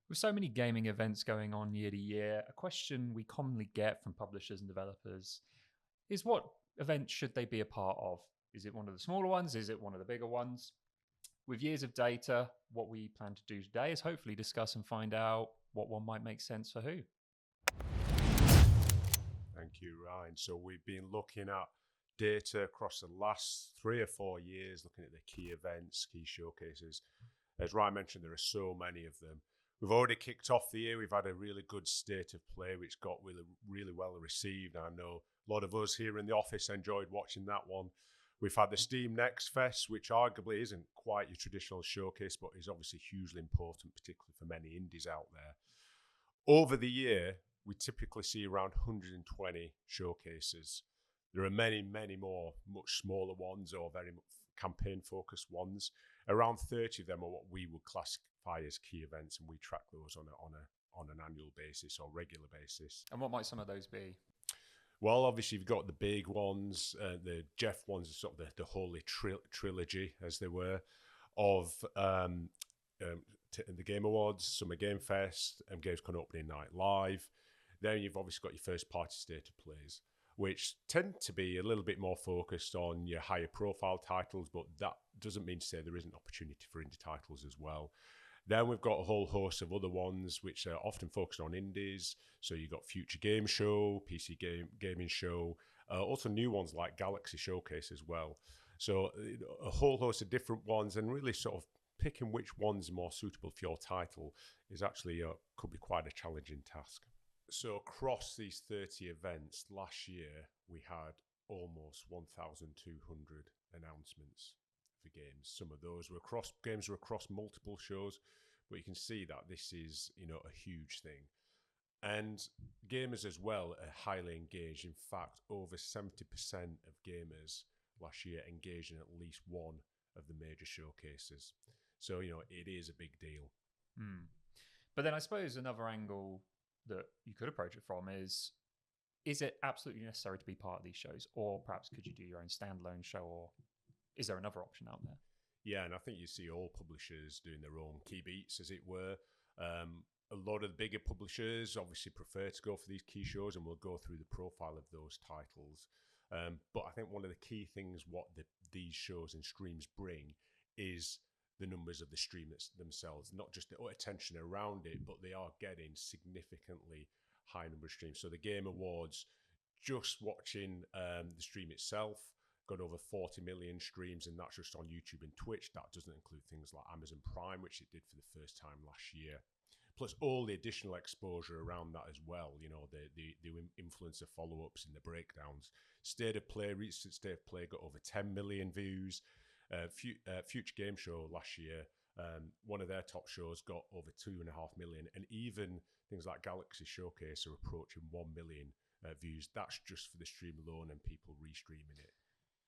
With so many gaming events going on year to year, a question we commonly get from publishers and developers is what events should they be a part of? Is it one of the smaller ones? Is it one of the bigger ones? With years of data, what we plan to do today is hopefully discuss and find out what one might make sense for who. Thank you, Ryan. So we've been looking at data across the last 3 or 4 years, looking at the key events, key showcases. As Ryan mentioned, there are so many of them. We've already kicked off the year. We've had a really good state of play, which got really well received. I know a lot of us here in the office enjoyed watching that one. We've had the Steam Next Fest, which arguably isn't quite your traditional showcase, but is obviously hugely important, particularly for many indies out there. Over the year, we typically see around 120 showcases. There are many, many more much smaller ones or very campaign-focused ones. Around 30 of them are what we would classify as key events, and we track those on an annual basis or regular basis. And what might some of those be? Well, obviously, you've got the big ones. The Jeff ones are sort of the holy trilogy, as they were, of the Game Awards, Summer Game Fest, and Gamescom Opening Night Live. Then you've obviously got your first-party state of plays, which tend to be a little bit more focused on your higher-profile titles, but that doesn't mean to say there isn't opportunity for indie titles as well. Then we've got a whole host of other ones which are often focused on indies. So you've got Future Game Show, PC Gaming Show, also new ones like Galaxy Showcase as well. So a whole host of different ones, and really sort of picking which one's more suitable for your title is actually could be quite a challenging task. So across these 30 events last year, we had almost 1,200 announcements for games. Some of those were across multiple shows, but you can see that this is, a huge thing. And gamers as well are highly engaged. In fact, over 70% of gamers last year engaged in at least one of the major showcases. So, it is a big deal. But then I suppose another angle that you could approach it from is it absolutely necessary to be part of these shows? Or perhaps could you do your own standalone show, or is there another option out there? Yeah, and I think you see all publishers doing their own key beats, as it were. A lot of the bigger publishers obviously prefer to go for these key shows, and we'll go through the profile of those titles. But I think one of the key things what these shows and streams bring is the numbers of the streamers themselves, not just the attention around it, but they are getting significantly high number of streams. So the Game Awards, just watching the stream itself, got over 40 million streams, and that's just on YouTube and Twitch. That doesn't include things like Amazon Prime, which it did for the first time last year. Plus all the additional exposure around that as well, the influencer follow-ups and the breakdowns. State of Play got over 10 million views. Future Game Show last year, one of their top shows got over 2.5 million, and even things like Galaxy Showcase are approaching 1 million views. That's just for the stream alone and people restreaming it.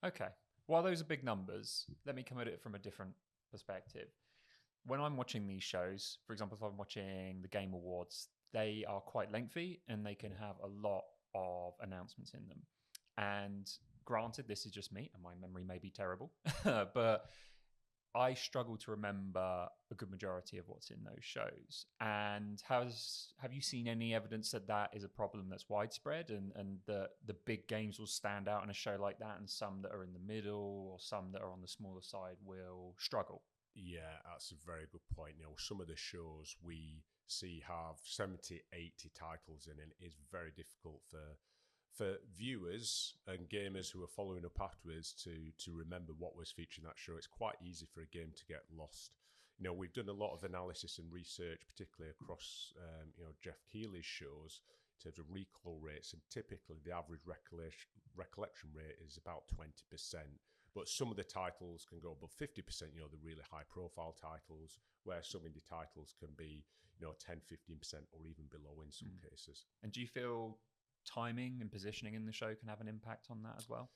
Okay. While those are big numbers, let me come at it from a different perspective. When I'm watching these shows, for example, if I'm watching the Game Awards, they are quite lengthy and they can have a lot of announcements in them. And granted, this is just me and my memory may be terrible, but I struggle to remember a good majority of what's in those shows. And have you seen any evidence that is a problem that's widespread, and the big games will stand out in a show like that, and some that are in the middle or some that are on the smaller side will struggle? Yeah, that's a very good point. Some of the shows we see have 70, 80 titles in it. It's very difficult for viewers and gamers who are following up afterwards to remember what was featured in that show. It's quite easy for a game to get lost. We've done a lot of analysis and research, particularly across Jeff Keighley's shows, in terms of recall rates, and typically the average recollection rate is about 20%. But some of the titles can go above 50%, the really high-profile titles, where some indie titles can be 10, 15% or even below in some cases. And do you feel timing and positioning in the show can have an impact on that as well?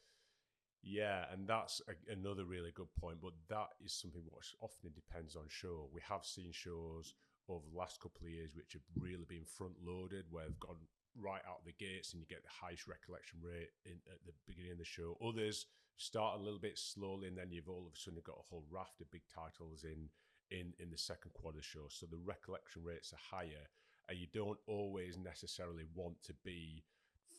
Yeah, and that's another really good point, but that is something which often depends on show. We have seen shows over the last couple of years which have really been front-loaded, where they've gone right out the gates and you get the highest recollection rate at the beginning of the show. Others start a little bit slowly, and then you've all of a sudden got a whole raft of big titles in in the second quarter show. So the recollection rates are higher, and you don't always necessarily want to be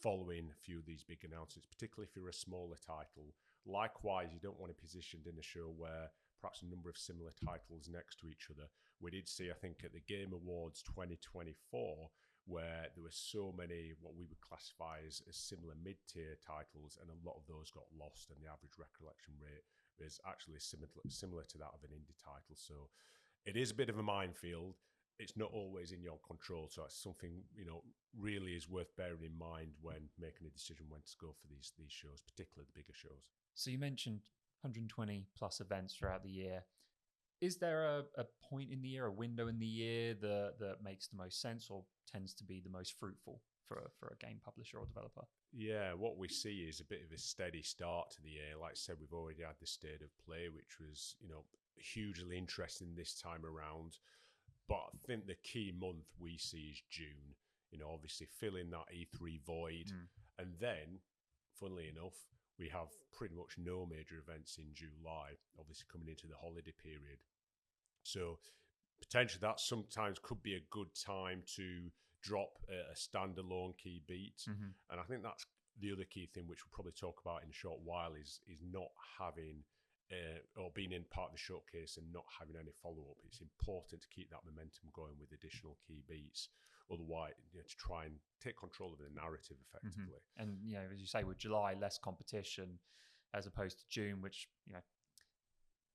following a few of these big announcements, particularly if you're a smaller title. Likewise, you don't want to be positioned in a show where perhaps a number of similar titles next to each other. We did see, I think, at the Game Awards 2024, where there were so many what we would classify as similar mid-tier titles, and a lot of those got lost, and the average recollection rate is actually similar to that of an indie title. So it is a bit of a minefield. It's not always in your control, so it's something, you know, really is worth bearing in mind when making a decision when to go for these shows, particularly the bigger shows. So you mentioned 120 plus events throughout the year. Is there a point in the year, a window in the year that makes the most sense or tends to be the most fruitful for a game publisher or developer? Yeah, what we see is a bit of a steady start to the year. Like I said, we've already had the State of Play, which was, you know, hugely interesting this time around. But I think the key month we see is June, you know, obviously filling that E3 void. And then, funnily enough, we have pretty much no major events in July, obviously coming into the holiday period. So potentially that sometimes could be a good time to drop a standalone key beat. And I think that's the other key thing, which we'll probably talk about in a short while, is not having or being in part of the showcase and not having any follow-up. It's important to keep that momentum going with additional key beats. Otherwise, you know, to try and take control of the narrative effectively. And, you know, as you say, with July, less competition as opposed to June, which, you know,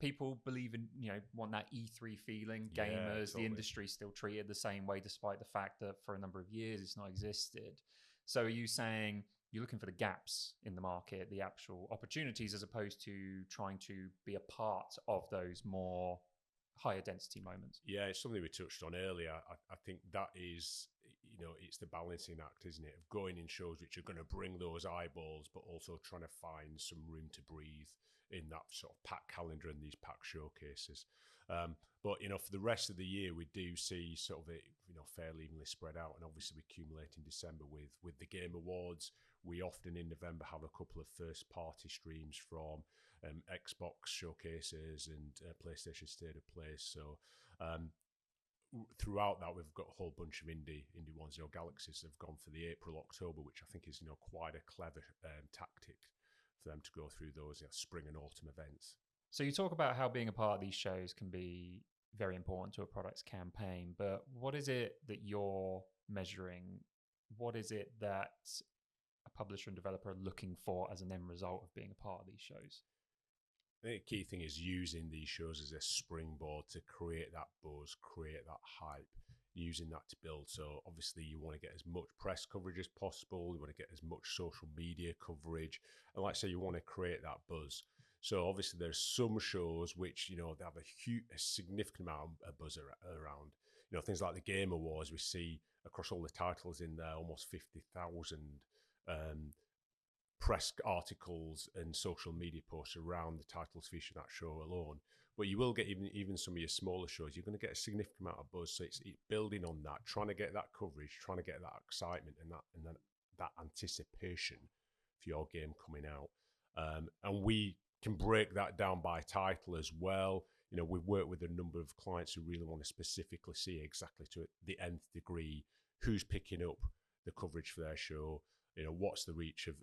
people believe in, you know, want that E3 feeling. Gamers, the industry still treated the same way, despite the fact that for a number of years it's not existed. So are you saying you're looking for the gaps in the market, the actual opportunities, as opposed to trying to be a part of those more higher density moments? Yeah, it's something we touched on earlier. I think that is, you know, it's the balancing act, isn't it? Of going in shows which are going to bring those eyeballs, but also trying to find some room to breathe in that sort of packed calendar and these packed showcases. But, you know, for the rest of the year, we do see sort of it, you know, fairly evenly spread out. And obviously we accumulate in December with the Game Awards. We often in November have a couple of first party streams from Xbox showcases and PlayStation State of Play. So throughout that, we've got a whole bunch of indie ones. You know, Galaxies have gone for the April, October, which I think is, you know, quite a clever tactic for them to go through those, you know, spring and autumn events. So you talk about how being a part of these shows can be very important to a product's campaign, but what is it that you're measuring? What is it that a publisher and developer are looking for as an end result of being a part of these shows? I think the key thing is using these shows as a springboard to create that buzz, create that hype, using that to build. So obviously you want to get as much press coverage as possible. You want to get as much social media coverage. And like I say, you want to create that buzz. So obviously there's some shows which, you know, they have a significant amount of buzz around. You know, things like the Game Awards, we see across all the titles in there, almost 50,000 press articles and social media posts around the titles featuring that show alone. But you will get even some of your smaller shows, you're going to get a significant amount of buzz. So it's building on that, trying to get that coverage, trying to get that excitement and then that anticipation for your game coming out. And we can break that down by title as well. You know, we've worked with a number of clients who really want to specifically see exactly to the nth degree who's picking up the coverage for their show. You know, what's the reach of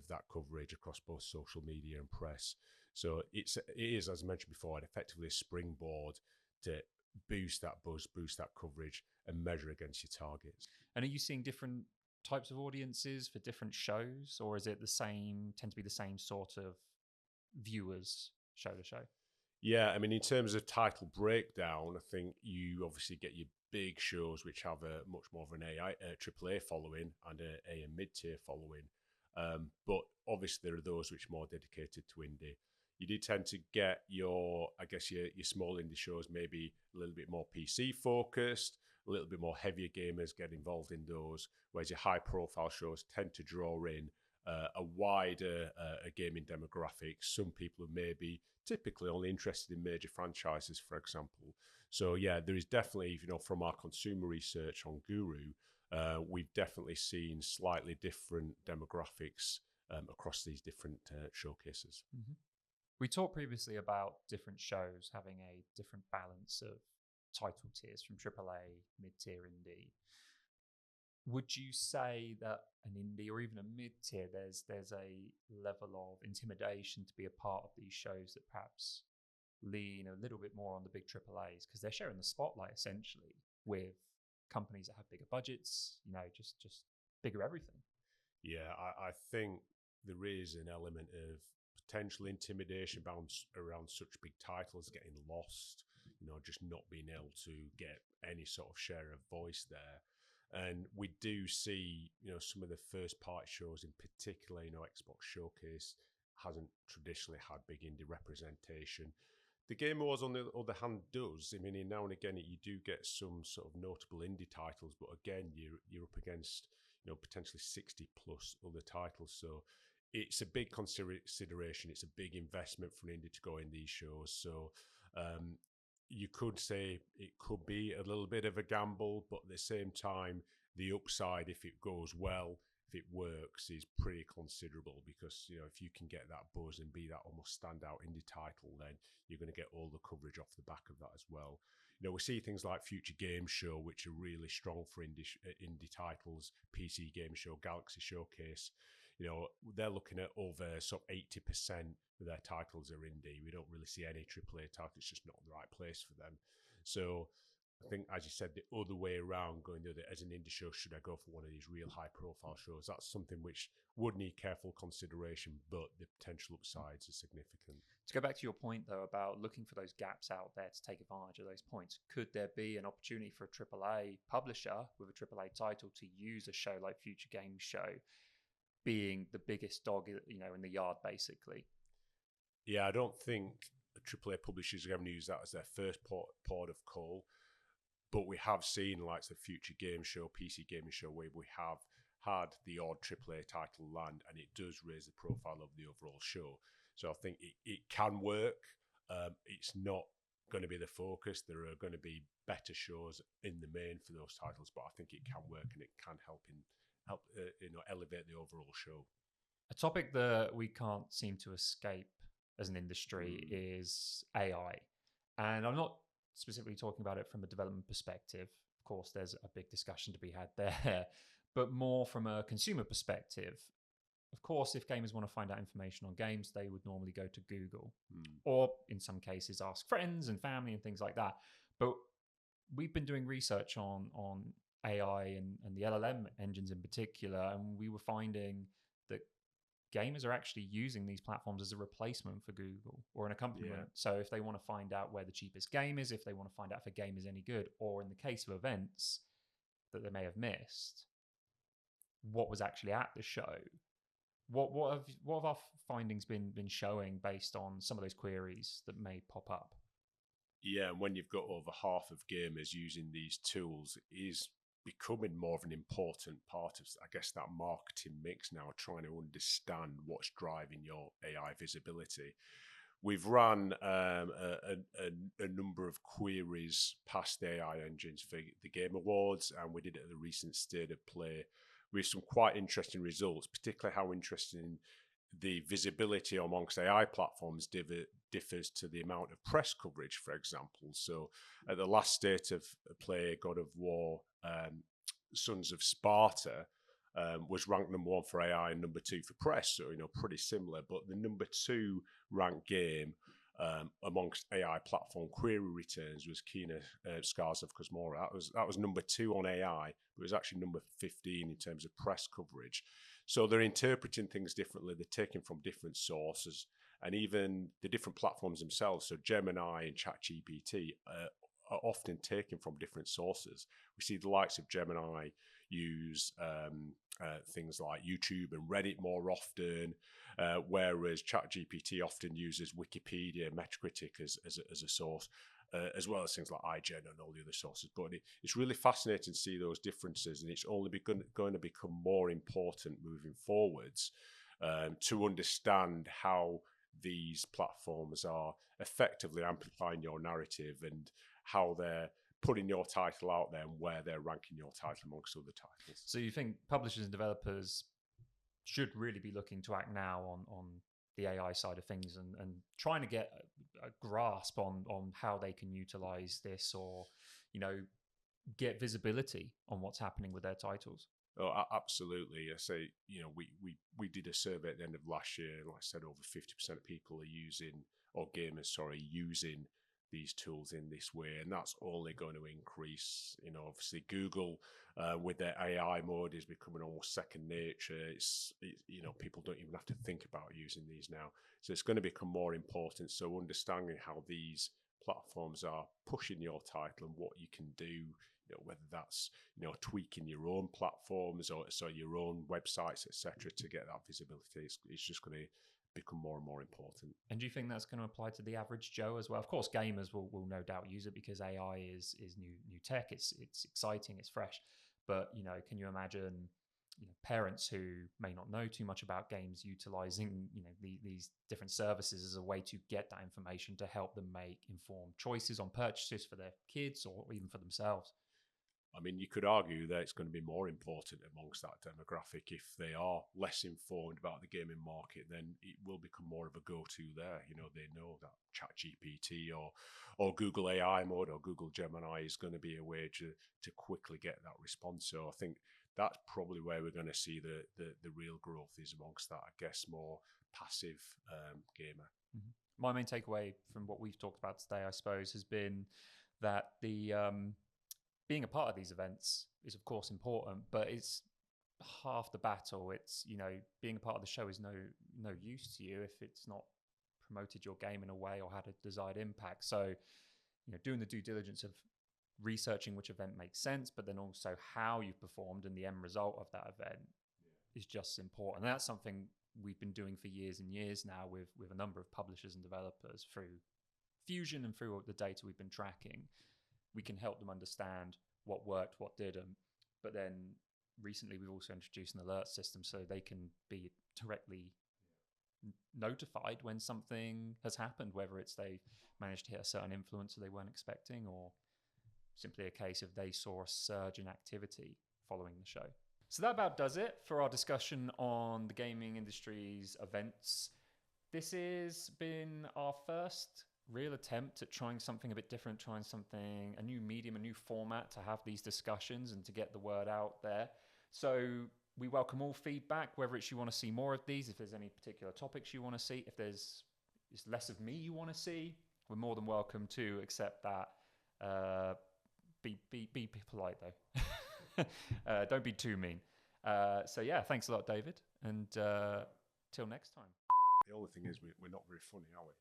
that coverage across both social media and press. So it is, as I mentioned before, effectively a springboard to boost that buzz, boost that coverage, and measure against your targets. And are you seeing different types of audiences for different shows, or is it tend to be the same sort of viewers show to show? Yeah, I mean, in terms of title breakdown, I think you obviously get your big shows which have a much more of an AAA following and a mid-tier following. But obviously there are those which are more dedicated to indie. You do tend to get your small indie shows maybe a little bit more PC focused, a little bit more heavier gamers get involved in those, whereas your high profile shows tend to draw in a wider gaming demographic. Some people who may be typically only interested in major franchises, for example. So yeah, there is definitely, you know, from our consumer research on Guru, we've definitely seen slightly different demographics across these different showcases. Mm-hmm. We talked previously about different shows having a different balance of title tiers from AAA, mid-tier indie. Would you say that an indie or even a mid-tier, there's a level of intimidation to be a part of these shows that perhaps lean a little bit more on the big AAAs because they're sharing the spotlight essentially with companies that have bigger budgets, just bigger everything? Yeah, I think there is an element of potential intimidation around such big titles getting lost, just not being able to get any sort of share of voice there. And we do see, some of the first party shows in particular, Xbox Showcase hasn't traditionally had big indie representation. The Game Awards, on the other hand, does. I mean, now and again, you do get some sort of notable indie titles, but again, you're up against, potentially 60 plus other titles. So it's a big consideration. It's a big investment for an indie to go in these shows. So you could say it could be a little bit of a gamble, but at the same time, the upside, if it goes well, if it works, is pretty considerable because, if you can get that buzz and be that almost standout indie title, then you're going to get all the coverage off the back of that as well. We see things like Future Games Show, which are really strong for indie titles, PC Game Show, Galaxy Showcase. They're looking at over sort of 80% of their titles are indie. We don't really see any AAA titles. It's just not the right place for them. So I think, as you said, the other way around, going the other, as an indie show, should I go for one of these real high-profile shows? That's something which would need careful consideration, but the potential upsides are significant. To go back to your point, though, about looking for those gaps out there to take advantage of those points, could there be an opportunity for a AAA publisher with a AAA title to use a show like Future Games Show being the biggest dog, in the yard, basically? Yeah, I don't think AAA publishers are going to use that as their first port of call. But we have seen, like the Future Game Show, PC Gaming Show, where we have had the odd AAA title land, and it does raise the profile of the overall show. So I think it can work. It's not going to be the focus. There are going to be better shows in the main for those titles, but I think it can work and it can help elevate the overall show. A topic that we can't seem to escape as an industry is AI. And I'm not specifically talking about it from a development perspective. Of course, there's a big discussion to be had there, but more from a consumer perspective. Of course, if gamers want to find out information on games, they would normally go to Google or in some cases ask friends and family and things like that. But we've been doing research on AI and the LLM engines in particular, and we were finding that gamers are actually using these platforms as a replacement for Google or an accompaniment. Yeah. So if they want to find out where the cheapest game is, if they want to find out if a game is any good, or in the case of events that they may have missed, what was actually at the show, what have our findings been showing based on some of those queries that may pop up? Yeah, and when you've got over half of gamers using these tools, it is becoming more of an important part of, I guess, that marketing mix now, trying to understand what's driving your AI visibility. We've run a number of queries past the AI engines for the Game Awards, and we did it at the recent State of Play with some quite interesting results, particularly how interesting the visibility amongst AI platforms differs to the amount of press coverage, for example. So at the last State of Play, God of War, Sons of Sparta was ranked number 1 for AI and number 2 for press. So, pretty similar. But the number 2 ranked game amongst AI platform query returns was Kena Scars of Cosmora. That was number 2 on AI, but it was actually number 15 in terms of press coverage. So they're interpreting things differently. They're taking from different sources, and even the different platforms themselves. So Gemini and ChatGPT are often taken from different sources. We see the likes of Gemini use things like YouTube and Reddit more often, whereas ChatGPT often uses Wikipedia, Metacritic as a source, as well as things like IGN and all the other sources. But it's really fascinating to see those differences, and it's only going to become more important moving forwards to understand how these platforms are effectively amplifying your narrative and how they're putting your title out there and where they're ranking your title amongst other titles. So you think publishers and developers should really be looking to act now on the AI side of things and trying to get a grasp on how they can utilize this, or, get visibility on what's happening with their titles. Oh, absolutely. I say, we did a survey at the end of last year, and like I said, over 50% of people are using, or gamers, sorry, using these tools in this way, and that's only going to increase. Obviously Google with their AI mode is becoming almost second nature. People don't even have to think about using these now, so it's going to become more important. So understanding how these platforms are pushing your title and what you can do, whether that's tweaking your own platforms or your own websites, etc., to get that visibility, it's just going to become more and more important. And do you think that's going to apply to the average Joe as well? Of course, gamers will no doubt use it because AI is new tech. It's exciting, it's fresh. But can you imagine parents who may not know too much about games utilizing these different services as a way to get that information to help them make informed choices on purchases for their kids or even for themselves? I mean, you could argue that it's going to be more important amongst that demographic. If they are less informed about the gaming market, then it will become more of a go-to there. They know that ChatGPT or Google AI mode or Google Gemini is going to be a way to quickly get that response. So I think that's probably where we're going to see the real growth is amongst that, I guess, more passive gamer. Mm-hmm. My main takeaway from what we've talked about today, I suppose, has been that the being a part of these events is of course important, but it's half the battle. It's, being a part of the show is no use to you if it's not promoted your game in a way or had a desired impact. So, doing the due diligence of researching which event makes sense, but then also how you've performed and the end result of that event is just important. And that's something we've been doing for years and years now with a number of publishers and developers through Fusion and through the data we've been tracking. We can help them understand what worked, what didn't. But then recently we've also introduced an alert system so they can be directly notified when something has happened, whether it's they've managed to hit a certain influencer they weren't expecting, or simply a case of they saw a surge in activity following the show. So that about does it for our discussion on the gaming industry's events. This has been our first real attempt at trying something a bit different, trying something, a new medium, a new format to have these discussions and to get the word out there. So we welcome all feedback, whether it's you want to see more of these, if there's any particular topics you want to see, if there's less of me you want to see, we're more than welcome to accept that. Be polite though. Don't be too mean. So yeah, thanks a lot, David, and till next time. The only thing is we're not very funny, are we?